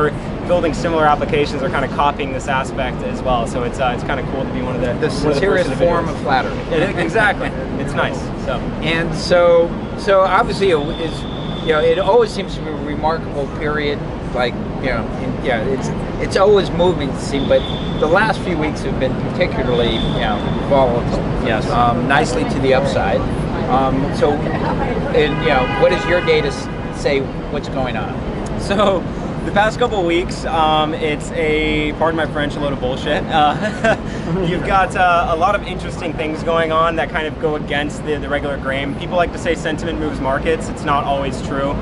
are building similar applications are kind of copying this aspect as well. So it's kind of cool to be one of the sincerest form of flattery. Exactly, it's nice. So obviously it always seems to be a remarkable period. Like it's always moving to see, but the last few weeks have been particularly volatile. Yes, nicely to the upside. So, what does your data say? What's going on? So, the past couple of weeks, it's pardon my French, a load of bullshit. You've got a lot of interesting things going on that kind of go against the regular grain. People like to say sentiment moves markets. It's not always true.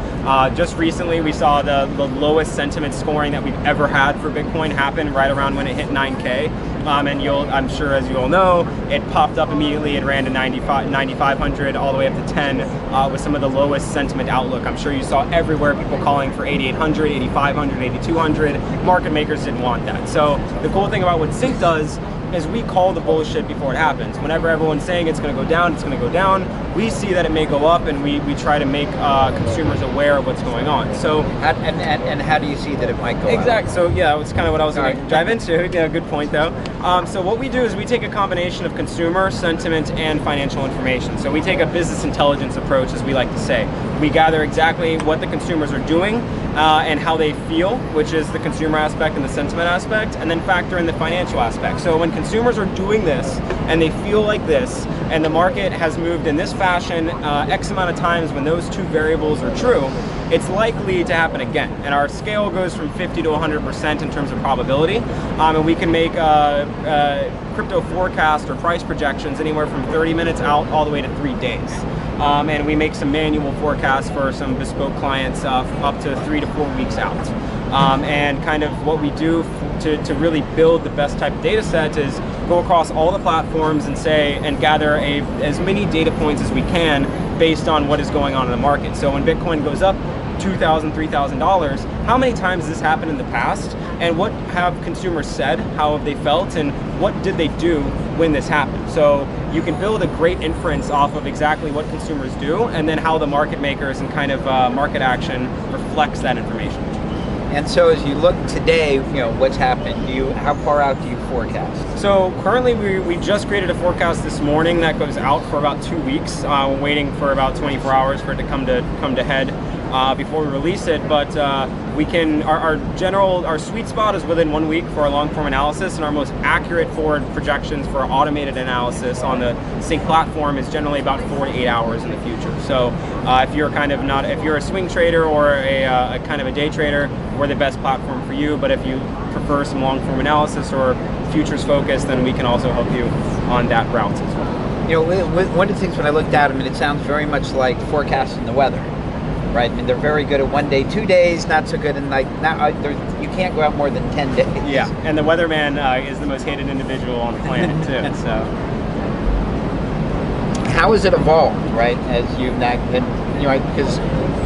Just recently, we saw the lowest sentiment scoring that we've ever had for Bitcoin happen right around when it hit 9K. And I'm sure, as you all know, it popped up immediately and ran to 9,500 all the way up to 10 with some of the lowest sentiment outlook. I'm sure you saw everywhere people calling for 8,800, 8,500, 8,200. Market makers didn't want that. So the cool thing about what Sync does is we call the bullshit before it happens. Whenever everyone's saying it's going to go down, it's going to go down, we see that it may go up, and we try to make consumers aware of what's going on. So and how do you see that it might go exactly. So yeah, that's kind of what I was going to dive into. Yeah, good point though. So what we do is we take a combination of consumer sentiment and financial information. So we take a business intelligence approach, as we like to say. We gather exactly what the consumers are doing and how they feel, which is the consumer aspect and the sentiment aspect, and then factor in the financial aspect. So when consumers are doing this and they feel like this, and the market has moved in this fashion X amount of times when those two variables are true, it's likely to happen again. And our scale goes from 50 to 100% in terms of probability. And we can make crypto forecast or price projections anywhere from 30 minutes out all the way to 3 days. And we make some manual forecasts for some bespoke clients up to 3 to 4 weeks out. And kind of what we do to really build the best type of data set is go across all the platforms and gather as many data points as we can based on what is going on in the market. So when Bitcoin goes up $2,000, $3,000, how many times has this happened in the past? And what have consumers said? How have they felt? And what did they do when this happened? So you can build a great inference off of exactly what consumers do, and then how the market makers and kind of market action reflects that information. And so as you look today, what's happened? How far out do you forecast? So currently we just created a forecast this morning that goes out for about 2 weeks. We're waiting for about 24 hours for it to come to head before we release it. But we can, our sweet spot is within 1 week for our long form analysis, and our most accurate forward projections for automated analysis on the Sync platform is generally about 4 to 8 hours in the future. So if you're if you're a swing trader or a kind of a day trader, we're the best platform for you. But if you prefer some long form analysis or futures focus, then we can also help you on that route as well. One of the things when I looked at them, and it sounds very much like forecasting the weather. Right, I mean, they're very good at 1 day, 2 days, not so good in you can't go out more than 10 days. Yeah, and the weatherman is the most hated individual on the planet too. So, how has it evolved, right? As you've been, because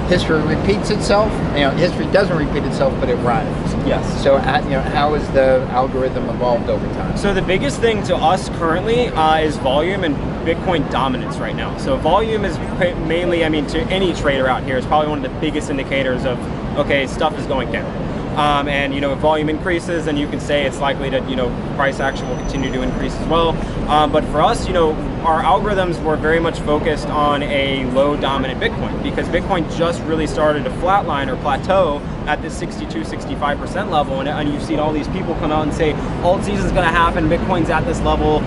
history repeats itself. History doesn't repeat itself, but it rhymes. Yes. So, how has the algorithm evolved over time? So the biggest thing to us currently is volume and Bitcoin dominance right now. So volume is mainly, to any trader out here, is probably one of the biggest indicators of, okay, stuff is going down. And if volume increases, then you can say it's likely that price action will continue to increase as well. But for us, our algorithms were very much focused on a low dominant Bitcoin, because Bitcoin just really started to flatline or plateau at this 62-65% level, and you've seen all these people come out and say alt season is going to happen, Bitcoin's at this level,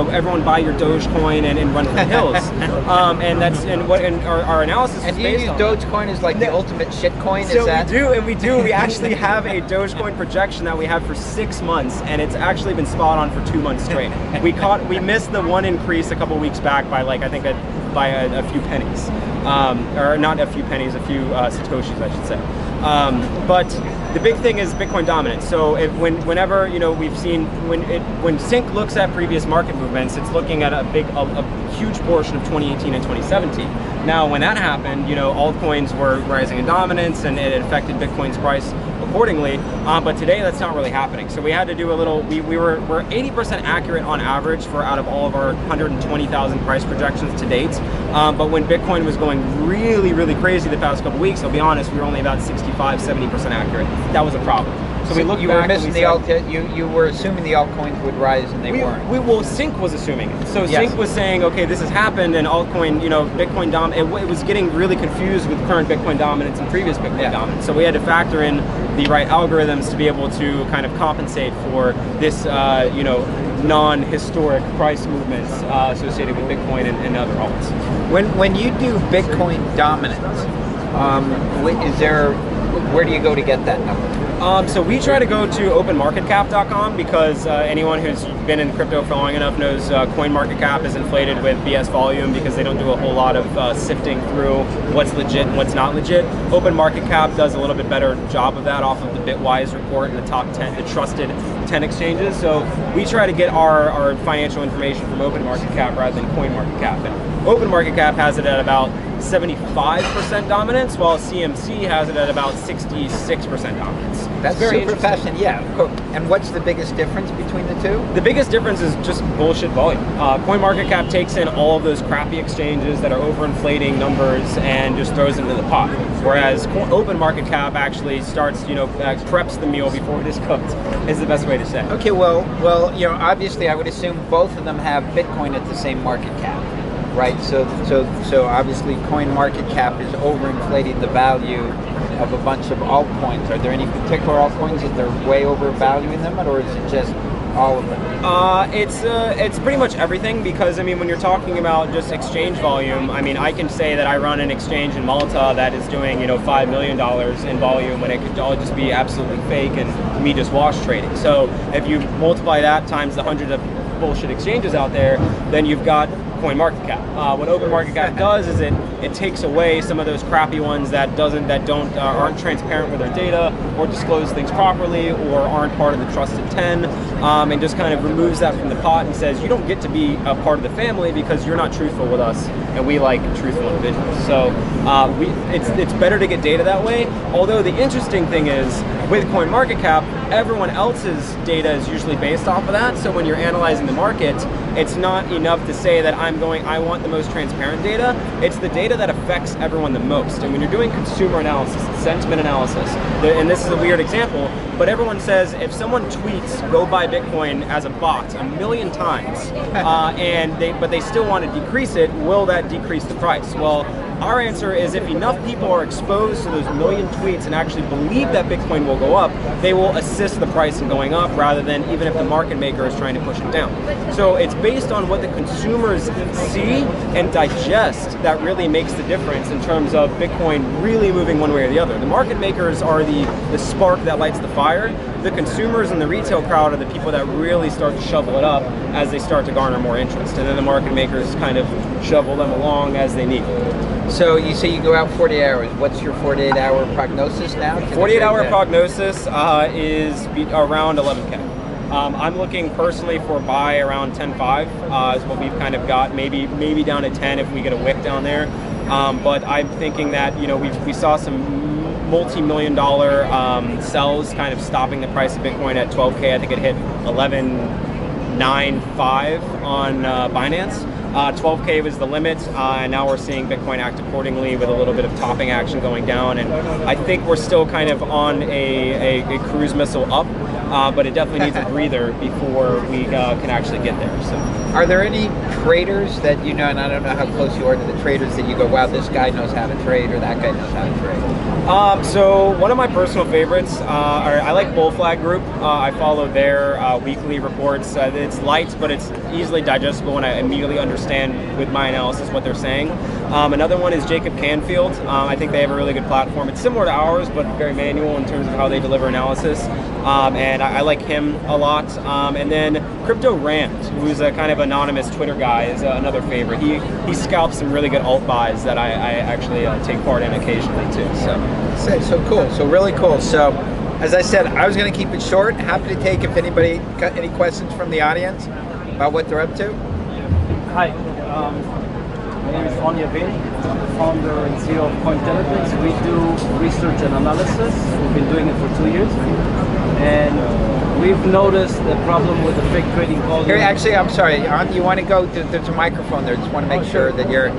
everyone buy your Dogecoin and run for the hills. And our analysis and is based on. And you use Dogecoin as like the ultimate shitcoin? So we do. We actually have a Dogecoin projection that we have for 6 months, and it's actually been spot on for 2 months straight. We missed the one increase a couple weeks back by by a few pennies, or not a few pennies, a few satoshis, I should say. But the big thing is Bitcoin dominance. So whenever we've seen when Sync looks at previous market movements, it's looking at a huge portion of 2018 and 2017. Now, when that happened, altcoins were rising in dominance, and it affected Bitcoin's price accordingly. But today that's not really happening. So we had to do a little, we're 80% accurate on average for out of all of our 120,000 price projections to date. But when Bitcoin was going really, really crazy the past couple weeks, I'll be honest, we were only about 65, 70% accurate. That was a problem. So we looked back and you were assuming the altcoins would rise and they weren't. Well, Sync was assuming it. So Sync was saying, okay, this has happened, and altcoin, Bitcoin it was getting really confused with current Bitcoin dominance and previous Bitcoin dominance. So we had to factor in the right algorithms to be able to kind of compensate for this, non-historic price movements associated with Bitcoin and other alts. When you do Bitcoin dominance, where do you go to get that number? So we try to go to openmarketcap.com because anyone who's been in crypto for long enough knows CoinMarketCap is inflated with BS volume because they don't do a whole lot of sifting through what's legit and what's not legit. OpenMarketCap does a little bit better job of that off of the Bitwise report and the top 10, the trusted 10 exchanges. So we try to get our financial information from OpenMarketCap rather than CoinMarketCap. And OpenMarketCap has it at about 75% dominance, while CMC has it at about 66% dominance. That's very super fascinating. Yeah. And what's the biggest difference between the two? The biggest difference is just bullshit volume. CoinMarketCap takes in all of those crappy exchanges that are overinflating numbers and just throws them into the pot. Whereas OpenMarketCap actually starts, preps the meal before it is cooked, is the best way to say. Okay. Well, obviously, I would assume both of them have Bitcoin at the same market cap. Right, so obviously CoinMarketCap is overinflating the value of a bunch of altcoins. Are there any particular altcoins that they're way overvaluing them, or is it just all of them? It's pretty much everything because when you're talking about just exchange volume, I can say that I run an exchange in Malta that is doing $5 million in volume when it could all just be absolutely fake and me just wash trading. So if you multiply that times the hundreds of bullshit exchanges out there, then you've got CoinMarketCap. What OpenMarketCap does is it takes away some of those crappy ones that aren't transparent with their data or disclose things properly or aren't part of the trusted 10, and just kind of removes that from the pot and says you don't get to be a part of the family because you're not truthful with us, and we like truthful individuals. So it's better to get data that way. Although the interesting thing is with CoinMarketCap, everyone else's data is usually based off of that. So when you're analyzing the market, it's not enough to say that I want the most transparent data. It's the data that affects everyone the most. And when you're doing consumer analysis, sentiment analysis, and this is a weird example, but everyone says if someone tweets "go buy Bitcoin" as a bot 1 million times, but they still want to decrease it, will that decrease the price? Well, our answer is if enough people are exposed to those 1 million tweets and actually believe that Bitcoin will go up, they will assist the price in going up rather than even if the market maker is trying to push it down. So it's based on what the consumers see and digest that really makes the difference in terms of Bitcoin really moving one way or the other. The market makers are the spark that lights the fire. The consumers and the retail crowd are the people that really start to shovel it up as they start to garner more interest. And then the market makers kind of shovel them along as they need. So you say you go out 48 hours. What's your 48-hour prognosis now? 48-hour prognosis is around 11K. I'm looking personally for buy around 10.5 is what we've kind of got, maybe down to 10 if we get a wick down there. But I'm thinking that we saw some multi-million-dollar sells kind of stopping the price of Bitcoin at 12K. I think it hit 11.95 on Binance. 12K was the limit, and now we're seeing Bitcoin act accordingly with a little bit of topping action going down, and I think we're still kind of on a cruise missile up, but it definitely needs a breather before we can actually get there. So, are there any traders that and I don't know how close you are to the traders that you go, wow, this guy knows how to trade or that guy knows how to trade? So one of my personal favorites, I like Bull Flag Group. I follow their weekly reports. It's light, but it's easily digestible, and I immediately understand with my analysis what they're saying. Another one is Jacob Canfield. I think they have a really good platform. It's similar to ours, but very manual in terms of how they deliver analysis. And I like him a lot. And then Crypto Rand, who's a kind of anonymous Twitter guy, is another favorite. He scalps some really good alt buys that I actually take part in occasionally too. So cool. So really cool. So as I said, I was going to keep it short. Happy to take if anybody got any questions from the audience about what they're up to. Hi. My name is Anya Vin. I'm the founder and CEO of CryptoMonday. We do research and analysis. We've been doing it for 2 years. And we've noticed the problem with the fake trading volume. Here, actually, I'm sorry. You want to go? There's a microphone there. Just want to make sure that you're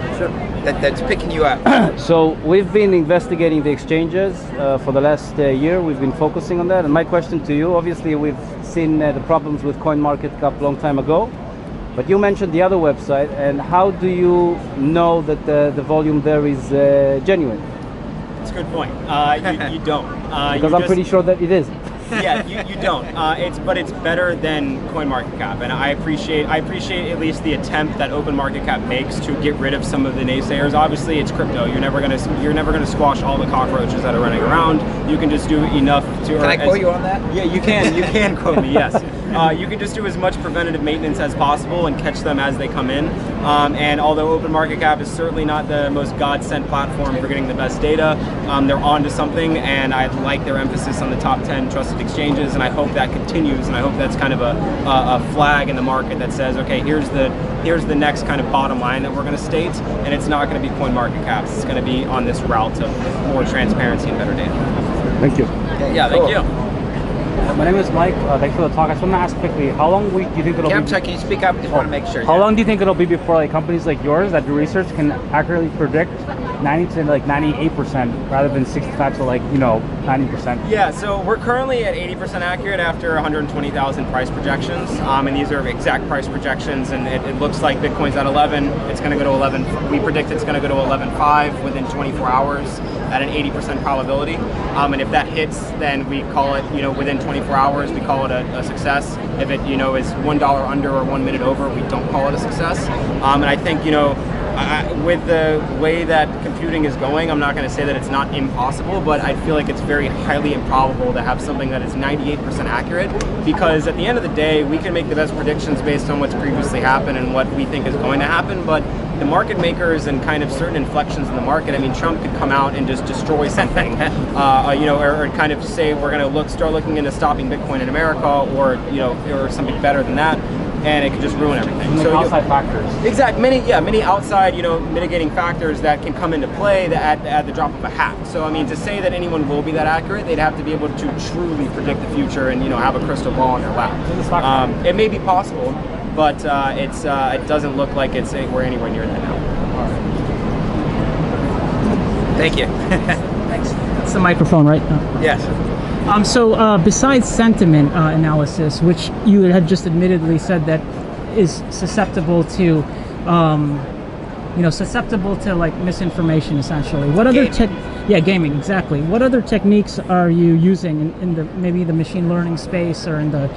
that's picking you up. So we've been investigating the exchanges for the last year. We've been focusing on that. And my question to you, obviously, we've seen the problems with CoinMarketCap a long time ago. But you mentioned the other website, and how do you know that the volume there is genuine? That's a good point. You don't. Because I'm pretty sure that it is. Yeah, you don't. But it's better than CoinMarketCap, and I appreciate at least the attempt that OpenMarketCap makes to get rid of some of the naysayers. Obviously, it's crypto. You're never gonna squash all the cockroaches that are running around. You can just do enough to. Can I quote you on that? Yeah, you can. You can quote me. Yes. You can just do as much preventative maintenance as possible and catch them as they come in. And although OpenMarketCap is certainly not the most God-sent platform for getting the best data, they're onto something, and I like their emphasis on the top 10 trusted exchanges, and I hope that continues, and I hope that's kind of a flag in the market that says, okay, here's the next kind of bottom line that we're going to state, and it's not going to be CoinMarketCap. It's going to be on this route to more transparency and better data. Thank you. Yeah, thank you. My name is Mike. Thanks for the talk. I just want to ask quickly, how long do you think it'll be? Can you speak up? Just want to make sure. How long do you think it'll be before like companies like yours that do research can accurately predict 90 to like 98% rather than 65 to like 90%? Yeah, so we're currently at 80% accurate after 120,000 price projections, and these are exact price projections, and it looks like Bitcoin's at 11. It's going to go to 11. We predict it's going to go to 11.5 within 24 hours at an 80% probability, and if that hits, then we call it within 24 hours we call it a success. If it is $1 under or 1 minute over, we don't call it a success. And I think with the way that computing is going, I'm not going to say that it's not impossible, but I feel like it's very highly improbable to have something that is 98% accurate, because at the end of the day, we can make the best predictions based on what's previously happened and what we think is going to happen, but the market makers and kind of certain inflections in the market, I mean, Trump could come out and just destroy something, or kind of say we're going to start looking into stopping Bitcoin in America, or something better than that, and it could just ruin everything. So outside factors. Exactly. Many outside, mitigating factors that can come into play at the drop of a hat. So I mean, to say that anyone will be that accurate, they'd have to be able to truly predict the future and have a crystal ball in their lap. It may be possible, but it doesn't look like we're anywhere near that now. Thank you. Thanks. That's the microphone, right? Yes. So besides sentiment analysis, which you had just admittedly said that is susceptible to, like misinformation, essentially. What other gaming, exactly. What other techniques are you using in the maybe the machine learning space or in the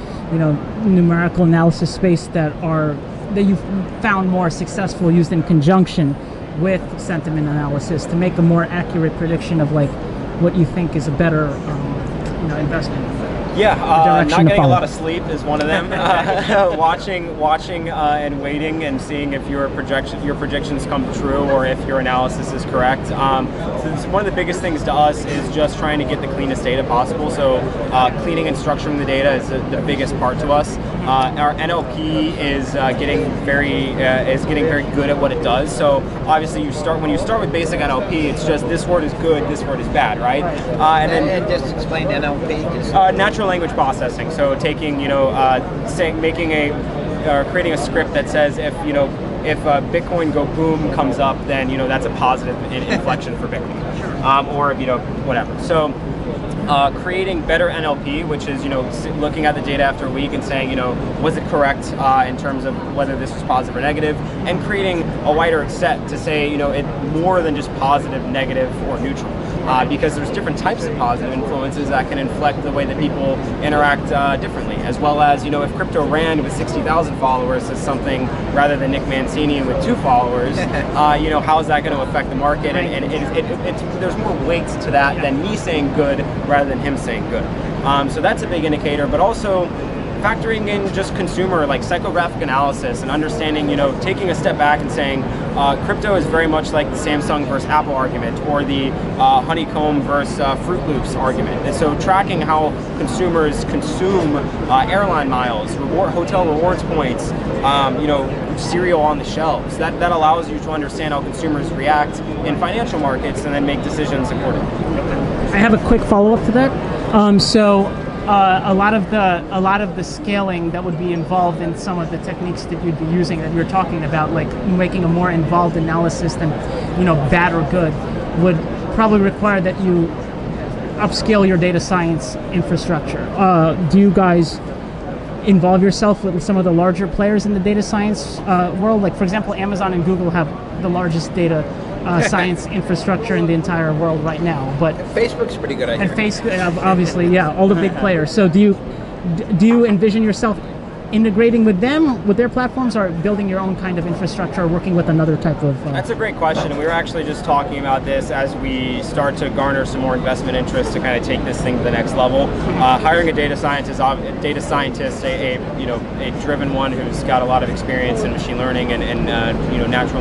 numerical analysis space that you've found more successful used in conjunction with sentiment analysis to make a more accurate prediction of like what you think is a better investment? Yeah, not getting a lot of sleep is one of them. Watching and waiting and seeing if your predictions come true or if your analysis is correct. So one of the biggest things to us is just trying to get the cleanest data possible. So cleaning and structuring the data is the biggest part to us. Our NLP is getting very good at what it does. So obviously when you start with basic NLP, it's just this word is good, this word is bad, right? And just explain NLP. Natural language processing. So taking creating a script that says if Bitcoin go boom comes up, then that's a positive inflection for Bitcoin, or whatever. So creating better NLP, which is looking at the data after a week and saying was it correct in terms of whether this was positive or negative, and creating a wider set to say it more than just positive, negative, or neutral. Because there's different types of positive influences that can inflect the way that people interact differently, as well as if crypto ran with 60,000 followers as something rather than Nick Manicini with 2 followers, how is that going to affect the market? And there's more weight to that than me saying good rather than him saying good. So that's a big indicator, but also factoring in just consumer like psychographic analysis and understanding, taking a step back and saying, crypto is very much like the Samsung versus Apple argument, or the honeycomb versus Fruit Loops argument. And so tracking how consumers consume airline miles, hotel rewards points, cereal on the shelves, that allows you to understand how consumers react in financial markets and then make decisions accordingly. I have a quick follow-up to that. A lot of the scaling that would be involved in some of the techniques that you'd be using, that you're talking about, like making a more involved analysis than, bad or good, would probably require that you upscale your data science infrastructure. Do you guys involve yourself with some of the larger players in the data science world? Like, for example, Amazon and Google have the largest data science infrastructure in the entire world right now. But Facebook's pretty good, I hear. And Facebook, obviously, yeah, all the big players. So do you envision yourself integrating with them, with their platforms, or building your own kind of infrastructure, or working with another type of... That's a great question. We were actually just talking about this as we start to garner some more investment interest to kind of take this thing to the next level. Hiring a data scientist, a driven one who's got a lot of experience in machine learning and natural